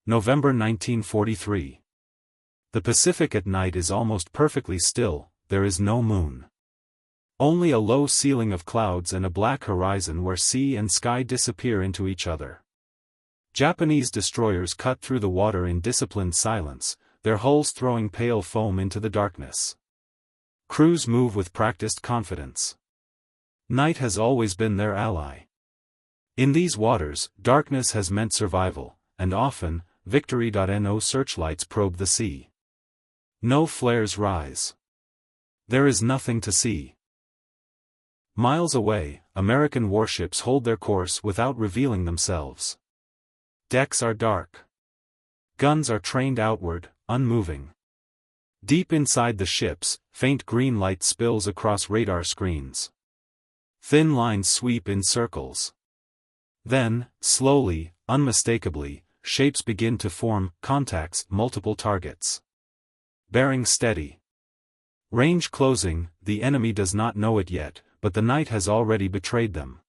November 1943. The Pacific at night is almost perfectly still, there is no moon. Only a low ceiling of clouds and a black horizon where sea and sky disappear into each other. Japanese destroyers cut through the water in disciplined silence, their hulls throwing pale foam into the darkness. Crews move with practiced confidence. Night has always been their ally. In these waters, darkness has meant survival, and often, victory.no searchlights probe the sea. No flares rise. There is nothing to see. Miles away, American warships hold their course without revealing themselves. Decks are dark. Guns are trained outward, unmoving. Deep inside the ships, faint green light spills across radar screens. Thin lines sweep in circles. Then, slowly, unmistakably, shapes begin to form, contacts, multiple targets. Bearing steady. Range closing, the enemy does not know it yet, but the night has already betrayed them.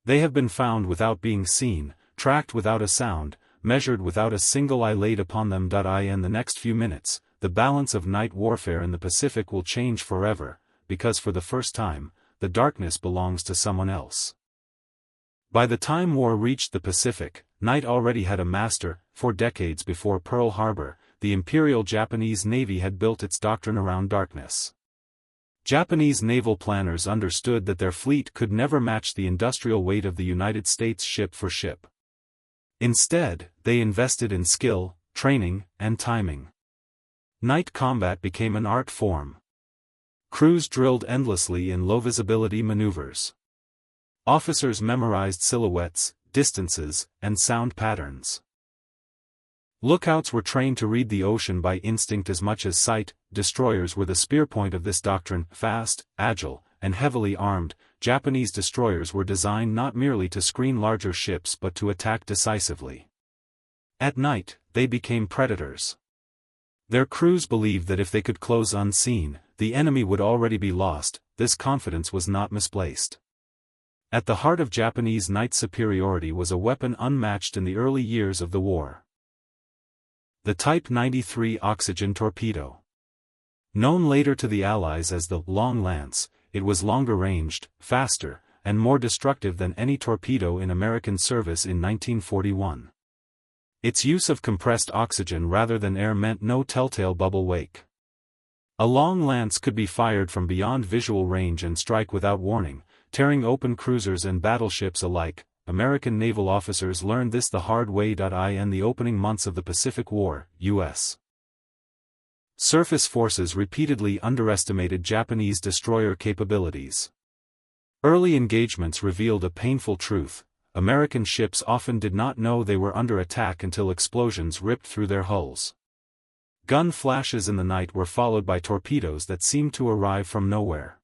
They have been found without being seen, tracked without a sound, measured without a single eye laid upon them. In the next few minutes, the balance of night warfare in the Pacific will change forever, because for the first time, the darkness belongs to someone else. By the time war reached the Pacific, night already had a master. For decades before Pearl Harbor, the Imperial Japanese Navy had built its doctrine around darkness. Japanese naval planners understood that their fleet could never match the industrial weight of the United States ship for ship. Instead, they invested in skill, training, and timing. Night combat became an art form. Crews drilled endlessly in low-visibility maneuvers. Officers memorized silhouettes, distances, and sound patterns. Lookouts were trained to read the ocean by instinct as much as sight. Destroyers were the spearpoint of this doctrine. Fast, agile, and heavily armed, Japanese destroyers were designed not merely to screen larger ships but to attack decisively. At night, they became predators. Their crews believed that if they could close unseen, the enemy would already be lost. This confidence was not misplaced. At the heart of Japanese night superiority was a weapon unmatched in the early years of the war. The Type 93 oxygen torpedo. Known later to the Allies as the Long Lance, it was longer-ranged, faster, and more destructive than any torpedo in American service in 1941. Its use of compressed oxygen rather than air meant no telltale bubble wake. A long lance could be fired from beyond visual range and strike without warning, tearing open cruisers and battleships alike. American naval officers learned this the hard way. In the opening months of the Pacific War, U.S. surface forces repeatedly underestimated Japanese destroyer capabilities. Early engagements revealed a painful truth: American ships often did not know they were under attack until explosions ripped through their hulls. Gun flashes in the night were followed by torpedoes that seemed to arrive from nowhere.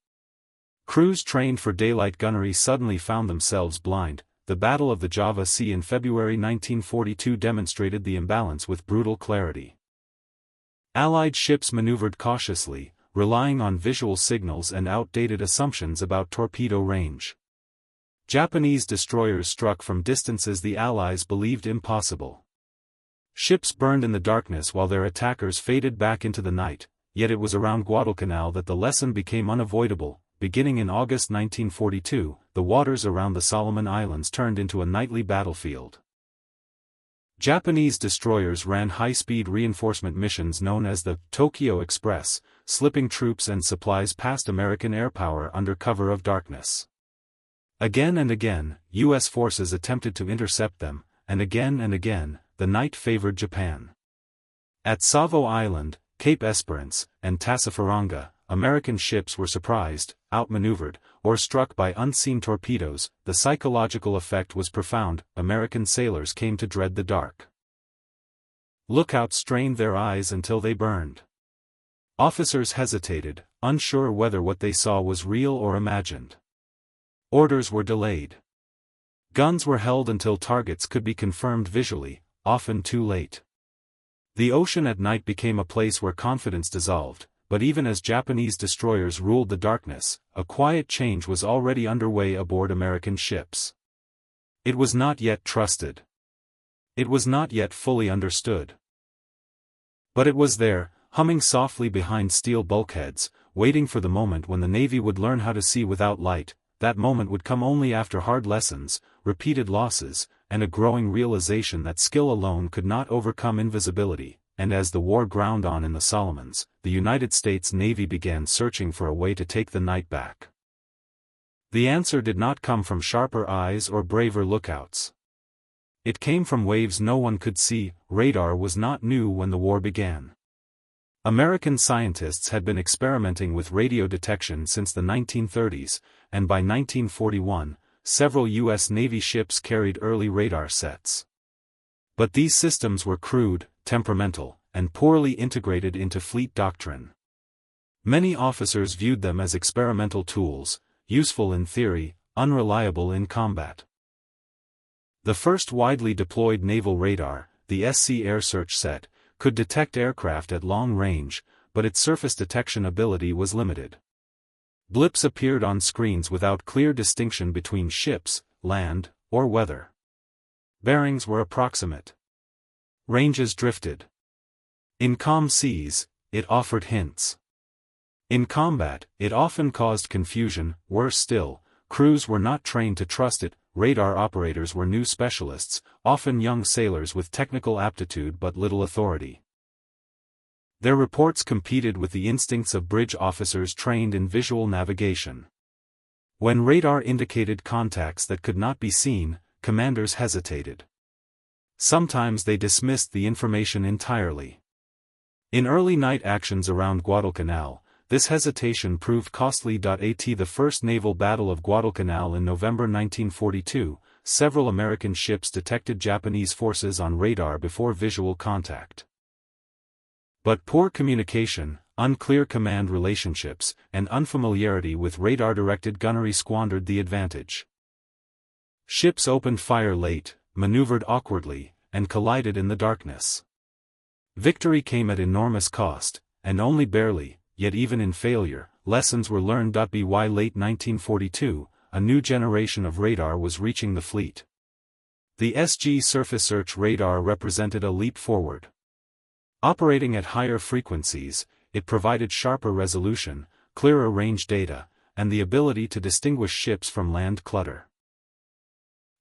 Crews trained for daylight gunnery suddenly found themselves blind. The Battle of the Java Sea in February 1942 demonstrated the imbalance with brutal clarity. Allied ships maneuvered cautiously, relying on visual signals and outdated assumptions about torpedo range. Japanese destroyers struck from distances the Allies believed impossible. Ships burned in the darkness while their attackers faded back into the night, yet it was around Guadalcanal that the lesson became unavoidable. Beginning in August 1942, the waters around the Solomon Islands turned into a nightly battlefield. Japanese destroyers ran high-speed reinforcement missions known as the Tokyo Express, slipping troops and supplies past American airpower under cover of darkness. Again and again, U.S. forces attempted to intercept them, and again, the night favored Japan. At Savo Island, Cape Esperance, and Tassafaranga, American ships were surprised, outmaneuvered, or struck by unseen torpedoes. The psychological effect was profound. American sailors came to dread the dark. Lookouts strained their eyes until they burned. Officers hesitated, unsure whether what they saw was real or imagined. Orders were delayed. Guns were held until targets could be confirmed visually, often too late. The ocean at night became a place where confidence dissolved. But even as Japanese destroyers ruled the darkness, a quiet change was already underway aboard American ships. It was not yet trusted. It was not yet fully understood. But it was there, humming softly behind steel bulkheads, waiting for the moment when the Navy would learn how to see without light. That moment would come only after hard lessons, repeated losses, and a growing realization that skill alone could not overcome invisibility. And as the war ground on in the Solomons, the United States Navy began searching for a way to take the night back. The answer did not come from sharper eyes or braver lookouts. It came from waves no one could see. Radar was not new when the war began. American scientists had been experimenting with radio detection since the 1930s, and by 1941, several U.S. Navy ships carried early radar sets. But these systems were crude, temperamental, and poorly integrated into fleet doctrine. Many officers viewed them as experimental tools, useful in theory, unreliable in combat. The first widely deployed naval radar, the SC Air Search Set, could detect aircraft at long range, but its surface detection ability was limited. Blips appeared on screens without clear distinction between ships, land, or weather. Bearings were approximate. Ranges drifted. In calm seas, it offered hints. In combat, it often caused confusion. Worse still, crews were not trained to trust it. Radar operators were new specialists, often young sailors with technical aptitude but little authority. Their reports competed with the instincts of bridge officers trained in visual navigation. When radar indicated contacts that could not be seen, commanders hesitated. Sometimes they dismissed the information entirely. In early night actions around Guadalcanal, this hesitation proved costly. At the First Naval Battle of Guadalcanal in November 1942, several American ships detected Japanese forces on radar before visual contact. But poor communication, unclear command relationships, and unfamiliarity with radar-directed gunnery squandered the advantage. Ships opened fire late, maneuvered awkwardly, and collided in the darkness. Victory came at enormous cost, and only barely, yet even in failure, lessons were learned. By late 1942, a new generation of radar was reaching the fleet. The SG surface search radar represented a leap forward. Operating at higher frequencies, it provided sharper resolution, clearer range data, and the ability to distinguish ships from land clutter.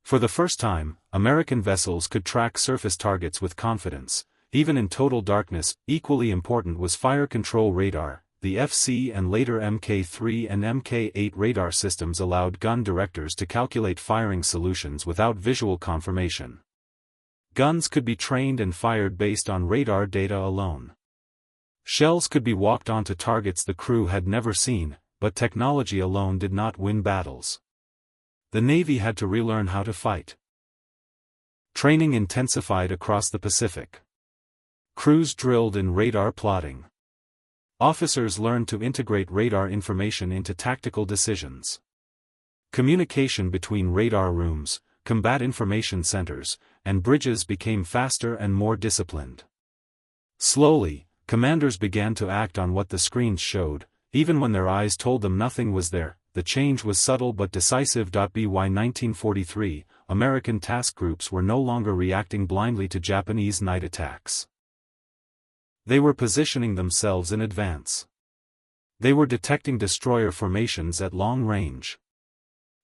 For the first time, American vessels could track surface targets with confidence, even in total darkness. Equally important was fire control radar. The FC and later Mk3 and Mk8 radar systems allowed gun directors to calculate firing solutions without visual confirmation. Guns could be trained and fired based on radar data alone. Shells could be walked onto targets the crew had never seen, but technology alone did not win battles. The Navy had to relearn how to fight. Training intensified across the Pacific. Crews drilled in radar plotting. Officers learned to integrate radar information into tactical decisions. Communication between radar rooms, combat information centers, and bridges became faster and more disciplined. Slowly, commanders began to act on what the screens showed, even when their eyes told them nothing was there. The change was subtle but decisive. By 1943, American task groups were no longer reacting blindly to Japanese night attacks. They were positioning themselves in advance. They were detecting destroyer formations at long range.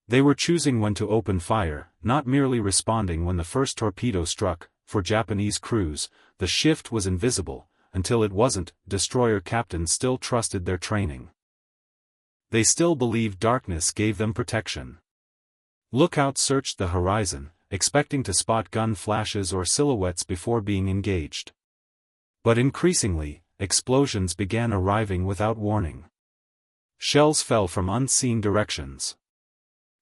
They were choosing when to open fire, not merely responding when the first torpedo struck. For Japanese crews, the shift was invisible, until it wasn't. Destroyer captains still trusted their training. They still believed darkness gave them protection. Lookouts searched the horizon, expecting to spot gun flashes or silhouettes before being engaged. But increasingly, explosions began arriving without warning. Shells fell from unseen directions.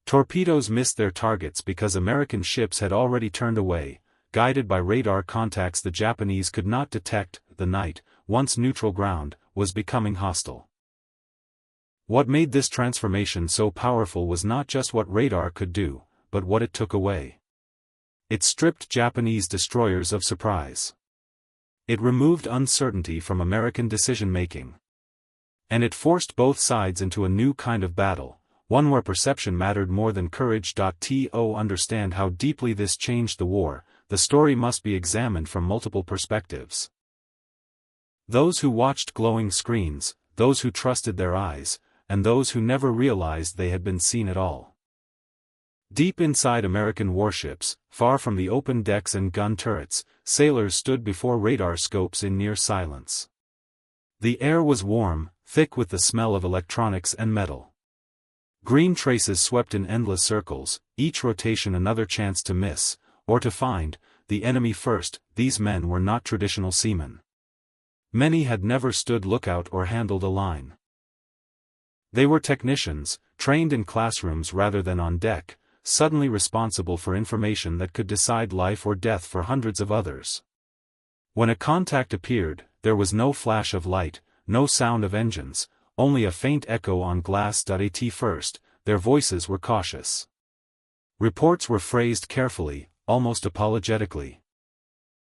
Torpedoes missed their targets because American ships had already turned away. Guided by radar contacts the Japanese could not detect. The night, once neutral ground, was becoming hostile. What made this transformation so powerful was not just what radar could do, but what it took away. It stripped Japanese destroyers of surprise. It removed uncertainty from American decision-making. And it forced both sides into a new kind of battle, one where perception mattered more than courage. To understand how deeply this changed the war, the story must be examined from multiple perspectives. Those who watched glowing screens, those who trusted their eyes, and those who never realized they had been seen at all. Deep inside American warships, far from the open decks and gun turrets, sailors stood before radar scopes in near silence. The air was warm, thick with the smell of electronics and metal. Green traces swept in endless circles, each rotation another chance to miss, or to find, the enemy first. These men were not traditional seamen. Many had never stood lookout or handled a line. They were technicians, trained in classrooms rather than on deck, suddenly responsible for information that could decide life or death for hundreds of others. When a contact appeared, there was no flash of light, no sound of engines, only a faint echo on glass. At first, their voices were cautious. Reports were phrased carefully, almost apologetically.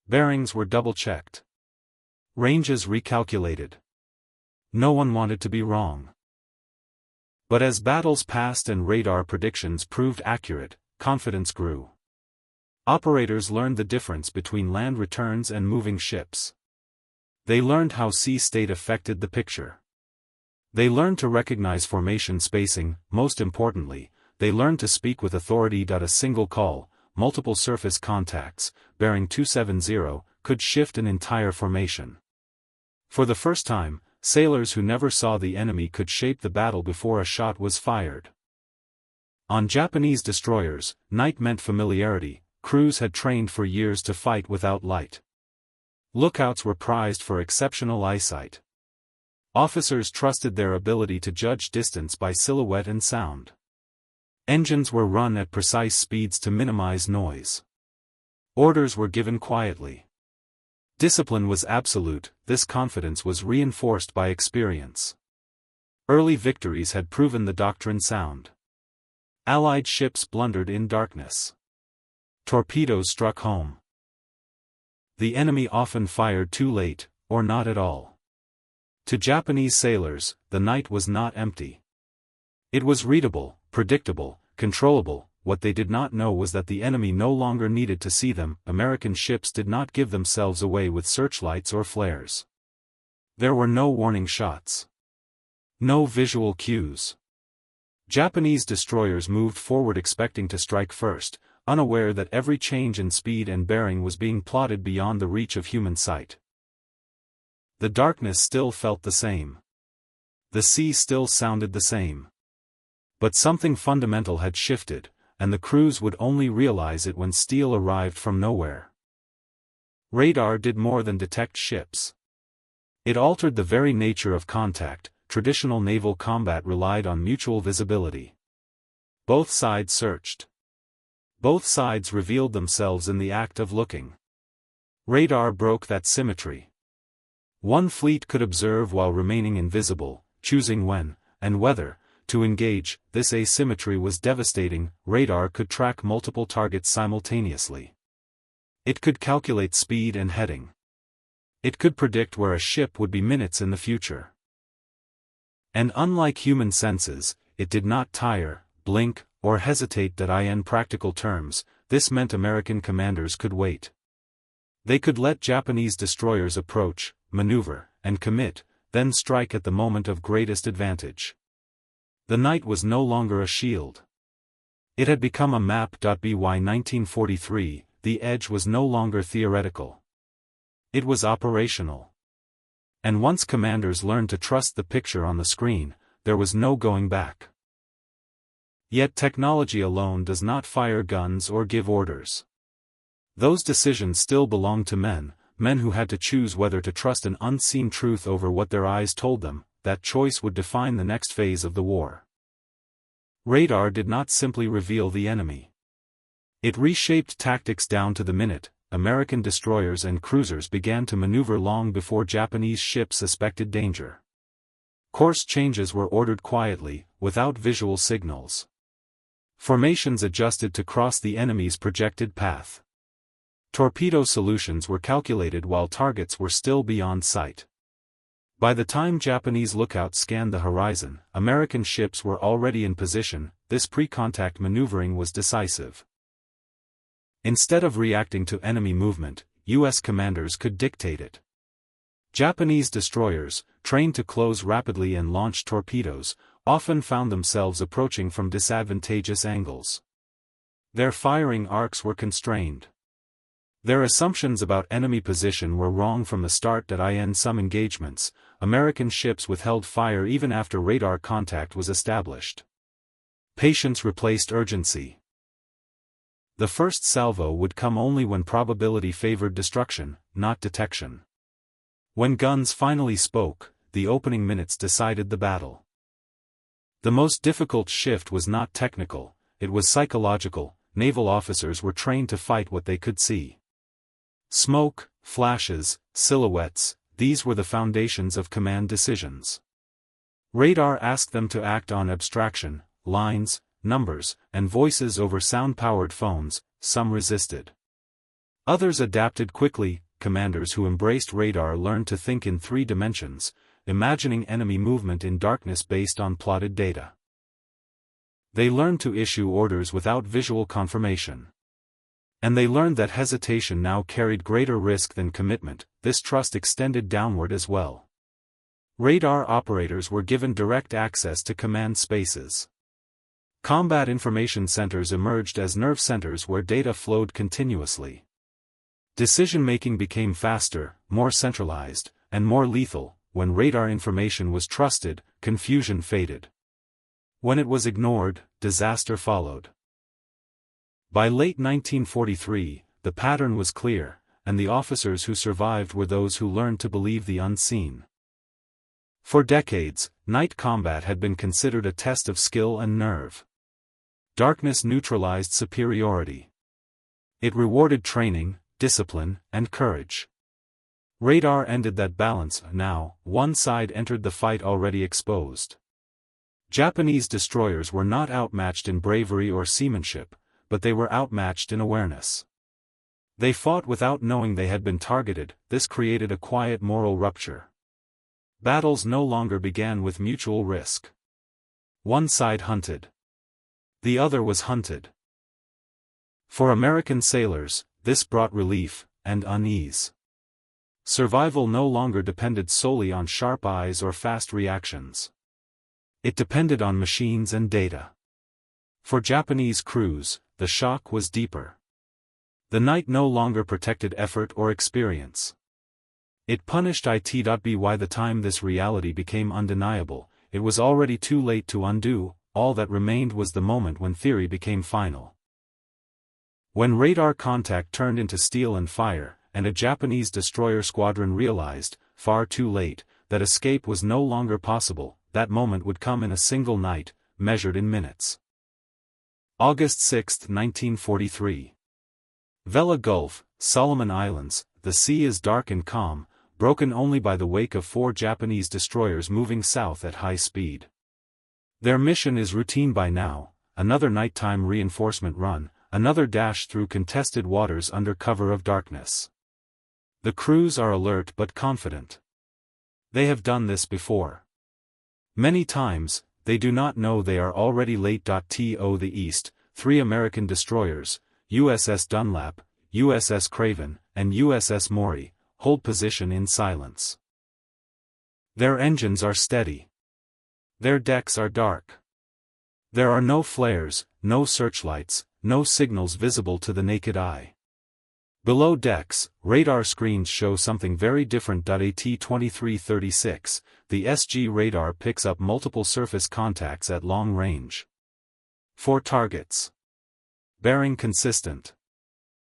Bearings were double-checked. Ranges recalculated. No one wanted to be wrong. But as battles passed and radar predictions proved accurate, confidence grew. Operators learned the difference between land returns and moving ships. They learned how sea state affected the picture. They learned to recognize formation spacing. Most importantly, they learned to speak with authority. A single call, multiple surface contacts, bearing 270, could shift an entire formation. For the first time, sailors who never saw the enemy could shape the battle before a shot was fired. On Japanese destroyers, night meant familiarity. Crews had trained for years to fight without light. Lookouts were prized for exceptional eyesight. Officers trusted their ability to judge distance by silhouette and sound. Engines were run at precise speeds to minimize noise. Orders were given quietly. Discipline was absolute. This confidence was reinforced by experience. Early victories had proven the doctrine sound. Allied ships blundered in darkness. Torpedoes struck home. The enemy often fired too late, or not at all. To Japanese sailors, the night was not empty. It was readable, predictable, controllable. What they did not know was that the enemy no longer needed to see them. American ships did not give themselves away with searchlights or flares. There were no warning shots. No visual cues. Japanese destroyers moved forward expecting to strike first, unaware that every change in speed and bearing was being plotted beyond the reach of human sight. The darkness still felt the same. The sea still sounded the same. But something fundamental had shifted, and the crews would only realize it when steel arrived from nowhere. Radar did more than detect ships. It altered the very nature of contact. Traditional naval combat relied on mutual visibility. Both sides searched. Both sides revealed themselves in the act of looking. Radar broke that symmetry. One fleet could observe while remaining invisible, choosing when, and whether, to engage. This asymmetry was devastating. Radar could track multiple targets simultaneously. It could calculate speed and heading. It could predict where a ship would be minutes in the future. And unlike human senses, it did not tire, blink, or hesitate. In practical terms, this meant American commanders could wait. They could let Japanese destroyers approach, maneuver, and commit, then strike at the moment of greatest advantage. The night was no longer a shield. It had become a map. By 1943, the edge was no longer theoretical. It was operational. And once commanders learned to trust the picture on the screen, there was no going back. Yet technology alone does not fire guns or give orders. Those decisions still belong to men who had to choose whether to trust an unseen truth over what their eyes told them. That choice would define the next phase of the war. Radar did not simply reveal the enemy. It reshaped tactics down to the minute. American destroyers and cruisers began to maneuver long before Japanese ships suspected danger. Course changes were ordered quietly, without visual signals. Formations adjusted to cross the enemy's projected path. Torpedo solutions were calculated while targets were still beyond sight. By the time Japanese lookouts scanned the horizon, American ships were already in position. This pre-contact maneuvering was decisive. Instead of reacting to enemy movement, U.S. commanders could dictate it. Japanese destroyers, trained to close rapidly and launch torpedoes, often found themselves approaching from disadvantageous angles. Their firing arcs were constrained. Their assumptions about enemy position were wrong from the start. In some engagements, American ships withheld fire even after radar contact was established. Patience replaced urgency. The first salvo would come only when probability favored destruction, not detection. When guns finally spoke, the opening minutes decided the battle. The most difficult shift was not technical, it was psychological. Naval officers were trained to fight what they could see. Smoke, flashes, silhouettes, these were the foundations of command decisions. Radar asked them to act on abstraction, lines, numbers, and voices over sound-powered phones. Some resisted. Others adapted quickly. Commanders who embraced radar learned to think in 3 dimensions, imagining enemy movement in darkness based on plotted data. They learned to issue orders without visual confirmation. And they learned that hesitation now carried greater risk than commitment. This trust extended downward as well. Radar operators were given direct access to command spaces. Combat information centers emerged as nerve centers where data flowed continuously. Decision-making became faster, more centralized, and more lethal. When radar information was trusted, confusion faded. When it was ignored, disaster followed. By late 1943, the pattern was clear, and the officers who survived were those who learned to believe the unseen. For decades, night combat had been considered a test of skill and nerve. Darkness neutralized superiority. It rewarded training, discipline, and courage. Radar ended that balance. Now, one side entered the fight already exposed. Japanese destroyers were not outmatched in bravery or seamanship, but they were outmatched in awareness. They fought without knowing they had been targeted. This created a quiet moral rupture. Battles no longer began with mutual risk. One side hunted. The other was hunted. For American sailors, this brought relief and unease. Survival no longer depended solely on sharp eyes or fast reactions. It depended on machines and data. For Japanese crews, the shock was deeper. The night no longer protected effort or experience. It punished it. By the time this reality became undeniable, it was already too late to undo. All that remained was the moment when theory became final. When radar contact turned into steel and fire, and a Japanese destroyer squadron realized, far too late, that escape was no longer possible, that moment would come in a single night, measured in minutes. August 6, 1943. Vella Gulf, Solomon Islands. The sea is dark and calm, broken only by the wake of 4 Japanese destroyers moving south at high speed. Their mission is routine by now: another nighttime reinforcement run, another dash through contested waters under cover of darkness. The crews are alert but confident. They have done this before. Many times, they do not know they are already late. To the east, 3 American destroyers, USS Dunlap, USS Craven, and USS Maury, hold position in silence. Their engines are steady. Their decks are dark. There are no flares, no searchlights, no signals visible to the naked eye. Below decks, radar screens show something very different. At 2336, the SG radar picks up multiple surface contacts at long range. 4 targets. Bearing consistent.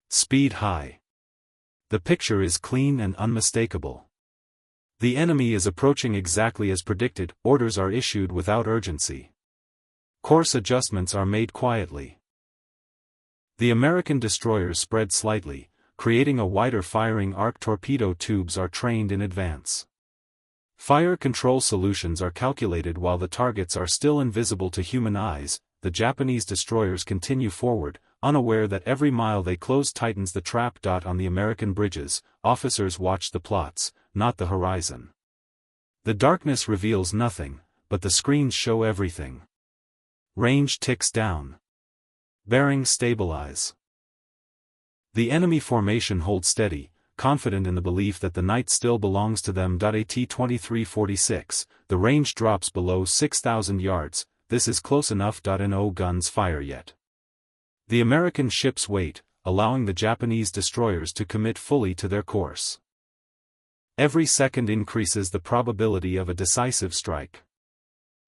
Speed high. The picture is clean and unmistakable. The enemy is approaching exactly as predicted. Orders are issued without urgency. Course adjustments are made quietly. The American destroyers spread slightly, creating a wider firing arc. Torpedo tubes are trained in advance. Fire control solutions are calculated while the targets are still invisible to human eyes. The Japanese destroyers continue forward, unaware that every mile they close tightens the trap. On the American bridges, officers watch the plots, not the horizon. The darkness reveals nothing, but the screens show everything. Range ticks down. Bearings stabilize. The enemy formation holds steady, confident in the belief that the night still belongs to them. At 2346, the range drops below 6,000 yards, this is close enough. No guns fire yet. The American ships wait, allowing the Japanese destroyers to commit fully to their course. Every second increases the probability of a decisive strike.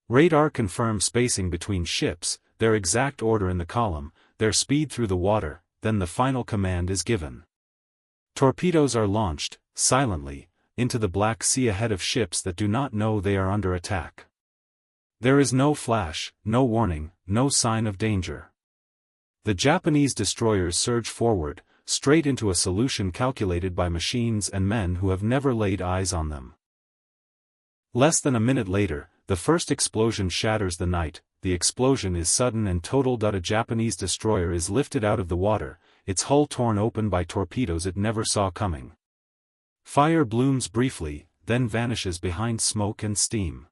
Radar confirms spacing between ships, their exact order in the column, their speed through the water, then the final command is given. Torpedoes are launched, silently, into the Black Sea ahead of ships that do not know they are under attack. There is no flash, no warning, no sign of danger. The Japanese destroyers surge forward, straight into a solution calculated by machines and men who have never laid eyes on them. Less than a minute later, the first explosion shatters the night. The explosion is sudden and total. A Japanese destroyer is lifted out of the water, its hull torn open by torpedoes it never saw coming. Fire blooms briefly, then vanishes behind smoke and steam.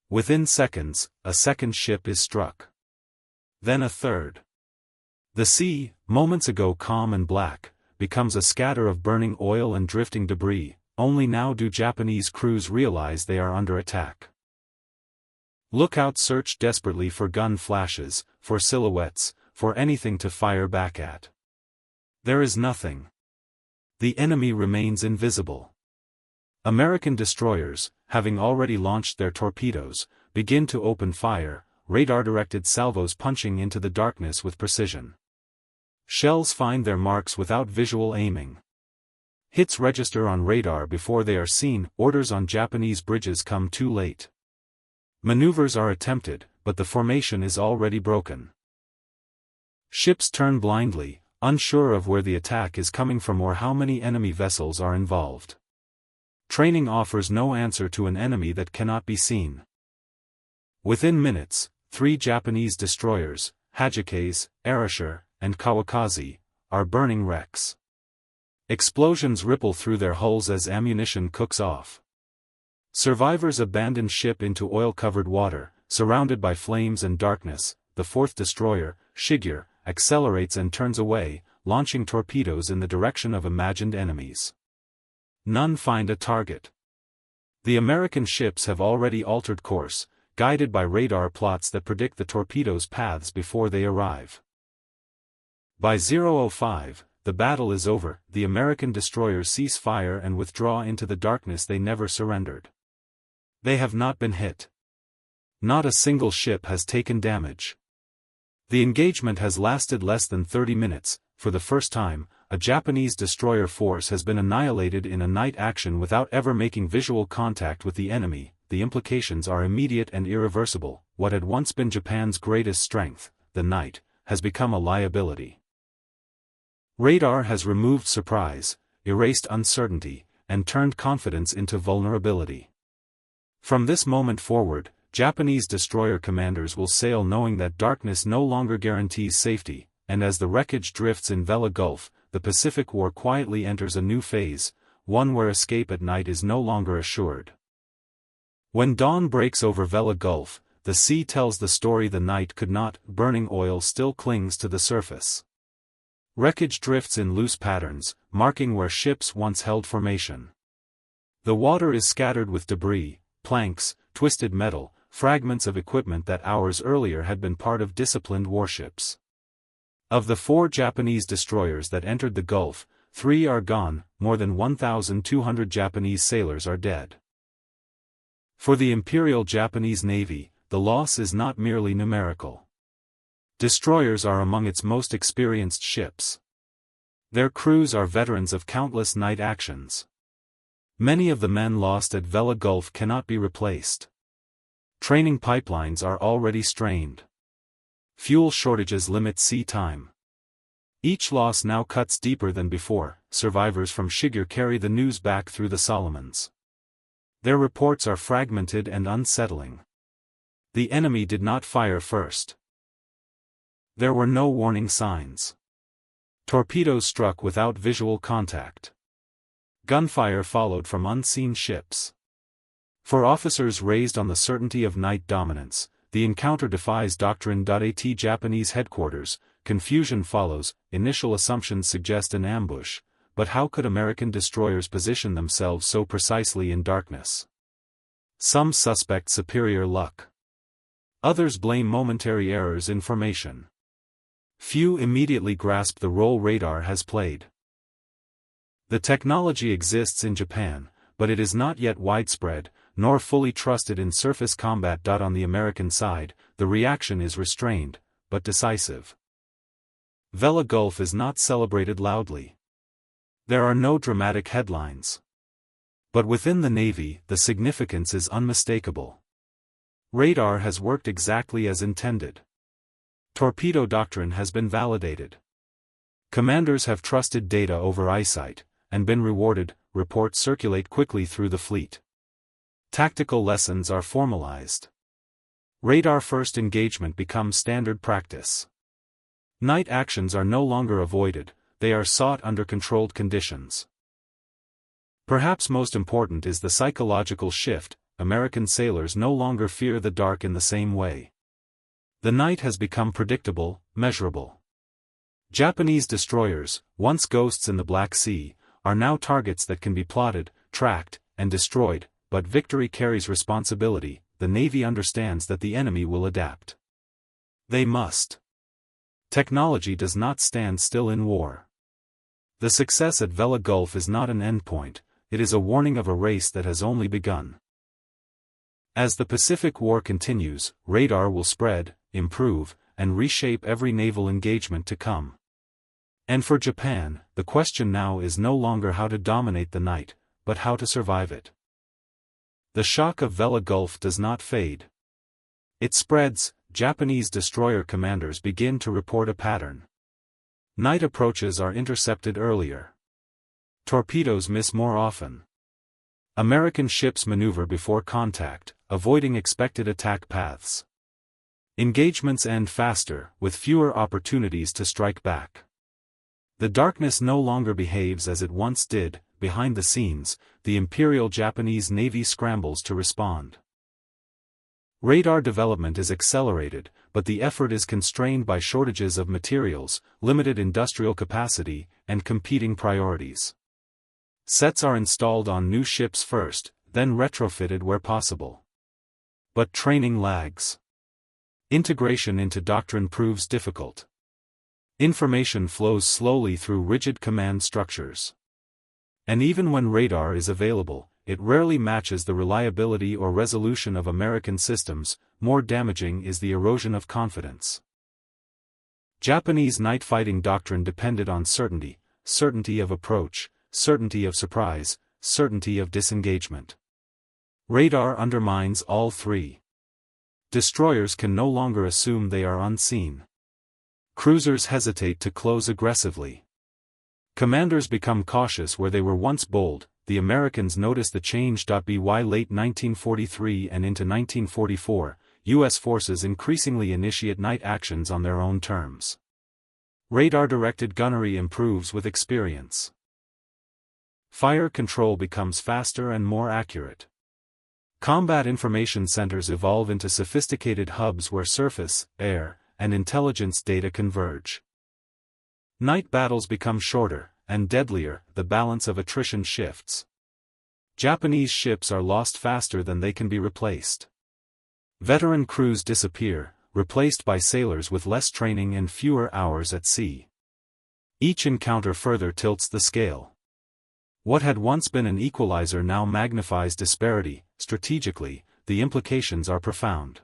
Within seconds, a second ship is struck. Then a third. The sea, moments ago calm and black, becomes a scatter of burning oil and drifting debris. Only now do Japanese crews realize they are under attack. Lookouts search desperately for gun flashes, for silhouettes, for anything to fire back at. There is nothing. The enemy remains invisible. American destroyers, having already launched their torpedoes, begin to open fire, radar-directed salvos punching into the darkness with precision. Shells find their marks without visual aiming. Hits register on radar before they are seen. Orders on Japanese bridges come too late. Maneuvers are attempted, but the formation is already broken. Ships turn blindly, unsure of where the attack is coming from or how many enemy vessels are involved. Training offers no answer to an enemy that cannot be seen. Within minutes, 3 Japanese destroyers, Hajikes, Arisher, and Kawakaze, are burning wrecks. Explosions ripple through their hulls as ammunition cooks off. Survivors abandon ship into oil-covered water, surrounded by flames and darkness. The 4th destroyer, Shigyur, accelerates and turns away, launching torpedoes in the direction of imagined enemies. None find a target. The American ships have already altered course, guided by radar plots that predict the torpedoes' paths before they arrive. By 0:05, the battle is over. The American destroyers cease fire and withdraw into the darkness. They never surrendered. They have not been hit. Not a single ship has taken damage. The engagement has lasted less than 30 minutes. For the first time, a Japanese destroyer force has been annihilated in a night action without ever making visual contact with the enemy. The implications are immediate and irreversible. What had once been Japan's greatest strength, the night, has become a liability. Radar has removed surprise, erased uncertainty, and turned confidence into vulnerability. From this moment forward, Japanese destroyer commanders will sail knowing that darkness no longer guarantees safety, and as the wreckage drifts in Vella Gulf, the Pacific War quietly enters a new phase, one where escape at night is no longer assured. When dawn breaks over Vella Gulf, the sea tells the story the night could not. Burning oil still clings to the surface. Wreckage drifts in loose patterns, marking where ships once held formation. The water is scattered with debris, planks, twisted metal, fragments of equipment that hours earlier had been part of disciplined warships. Of the 4 Japanese destroyers that entered the Gulf, 3 are gone. More than 1,200 Japanese sailors are dead. For the Imperial Japanese Navy, the loss is not merely numerical. Destroyers are among its most experienced ships. Their crews are veterans of countless night actions. Many of the men lost at Vella Gulf cannot be replaced. Training pipelines are already strained. Fuel shortages limit sea time. Each loss now cuts deeper than before. Survivors from Shigyur carry the news back through the Solomons. Their reports are fragmented and unsettling. The enemy did not fire first. There were no warning signs. Torpedoes struck without visual contact. Gunfire followed from unseen ships. For officers raised on the certainty of night dominance, the encounter defies doctrine. At Japanese headquarters, confusion follows. Initial assumptions suggest an ambush, but how could American destroyers position themselves so precisely in darkness? Some suspect superior luck. Others blame momentary errors in formation. Few immediately grasp the role radar has played. The technology exists in Japan, but it is not yet widespread, nor fully trusted in surface combat. On the American side, the reaction is restrained, but decisive. Vella Gulf is not celebrated loudly. There are no dramatic headlines. But within the Navy, the significance is unmistakable. Radar has worked exactly as intended. Torpedo doctrine has been validated. Commanders have trusted data over eyesight, and been rewarded. Reports circulate quickly through the fleet. Tactical lessons are formalized. Radar-first engagement becomes standard practice. Night actions are no longer avoided, they are sought under controlled conditions. Perhaps most important is the psychological shift. American sailors no longer fear the dark in the same way. The night has become predictable, measurable. Japanese destroyers, once ghosts in the Black Sea, are now targets that can be plotted, tracked, and destroyed, but victory carries responsibility. The Navy understands that the enemy will adapt. They must. Technology does not stand still in war. The success at Vella Gulf is not an endpoint, it is a warning of a race that has only begun. As the Pacific War continues, radar will spread, improve, and reshape every naval engagement to come. And for Japan, the question now is no longer how to dominate the night, but how to survive it. The shock of Vella Gulf does not fade. It spreads. Japanese destroyer commanders begin to report a pattern. Night approaches are intercepted earlier. Torpedoes miss more often. American ships maneuver before contact, avoiding expected attack paths. Engagements end faster, with fewer opportunities to strike back. The darkness no longer behaves as it once did. Behind the scenes, the Imperial Japanese Navy scrambles to respond. Radar development is accelerated, but the effort is constrained by shortages of materials, limited industrial capacity, and competing priorities. Sets are installed on new ships first, then retrofitted where possible. But training lags. Integration into doctrine proves difficult. Information flows slowly through rigid command structures. And even when radar is available, it rarely matches the reliability or resolution of American systems. More damaging is the erosion of confidence. Japanese night fighting doctrine depended on certainty, certainty of approach, certainty of surprise, certainty of disengagement. Radar undermines all three. Destroyers can no longer assume they are unseen. Cruisers hesitate to close aggressively. Commanders become cautious where they were once bold. The Americans notice the change. By late 1943 and into 1944, U.S. forces increasingly initiate night actions on their own terms. Radar-directed gunnery improves with experience. Fire control becomes faster and more accurate. Combat information centers evolve into sophisticated hubs where surface, air, and intelligence data converge. Night battles become shorter and deadlier. The balance of attrition shifts. Japanese ships are lost faster than they can be replaced. Veteran crews disappear, replaced by sailors with less training and fewer hours at sea. Each encounter further tilts the scale. What had once been an equalizer now magnifies disparity. Strategically, the implications are profound.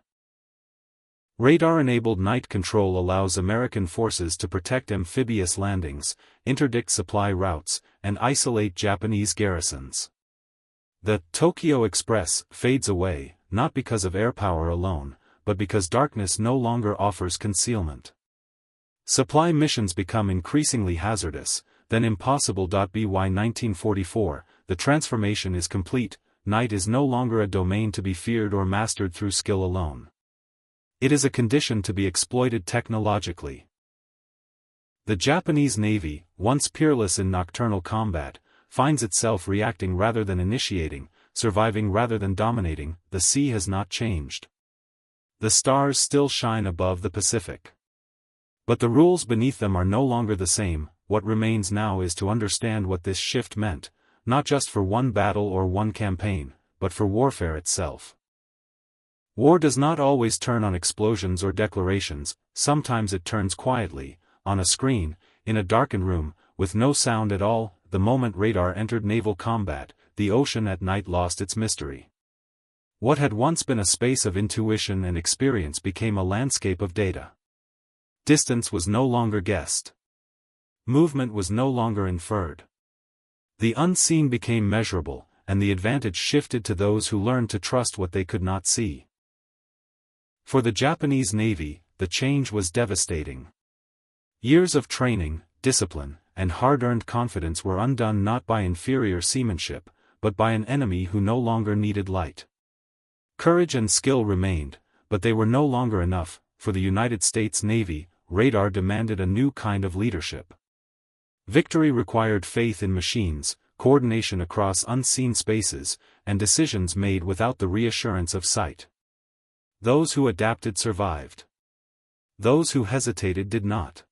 Radar-enabled night control allows American forces to protect amphibious landings, interdict supply routes, and isolate Japanese garrisons. The Tokyo Express fades away, not because of airpower alone, but because darkness no longer offers concealment. Supply missions become increasingly hazardous, then impossible. By 1944, the transformation is complete. Night is no longer a domain to be feared or mastered through skill alone. It is a condition to be exploited technologically. The Japanese Navy, once peerless in nocturnal combat, finds itself reacting rather than initiating, surviving rather than dominating. The sea has not changed. The stars still shine above the Pacific. But the rules beneath them are no longer the same. What remains now is to understand what this shift meant, not just for one battle or one campaign, but for warfare itself. War does not always turn on explosions or declarations. Sometimes it turns quietly, on a screen, in a darkened room, with no sound at all. The moment radar entered naval combat, the ocean at night lost its mystery. What had once been a space of intuition and experience became a landscape of data. Distance was no longer guessed. Movement was no longer inferred. The unseen became measurable, and the advantage shifted to those who learned to trust what they could not see. For the Japanese Navy, the change was devastating. Years of training, discipline, and hard-earned confidence were undone not by inferior seamanship, but by an enemy who no longer needed light. Courage and skill remained, but they were no longer enough. For the United States Navy, radar demanded a new kind of leadership. Victory required faith in machines, coordination across unseen spaces, and decisions made without the reassurance of sight. Those who adapted survived. Those who hesitated did not.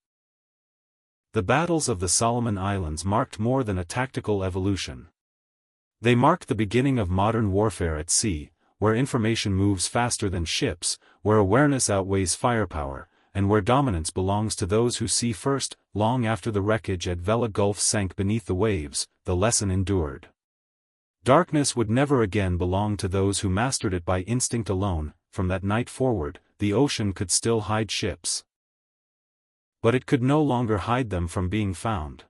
The battles of the Solomon Islands marked more than a tactical evolution. They marked the beginning of modern warfare at sea, where information moves faster than ships, where awareness outweighs firepower, and where dominance belongs to those who see first. Long after the wreckage at Vella Gulf sank beneath the waves, the lesson endured. Darkness would never again belong to those who mastered it by instinct alone. From that night forward, the ocean could still hide ships. But it could no longer hide them from being found.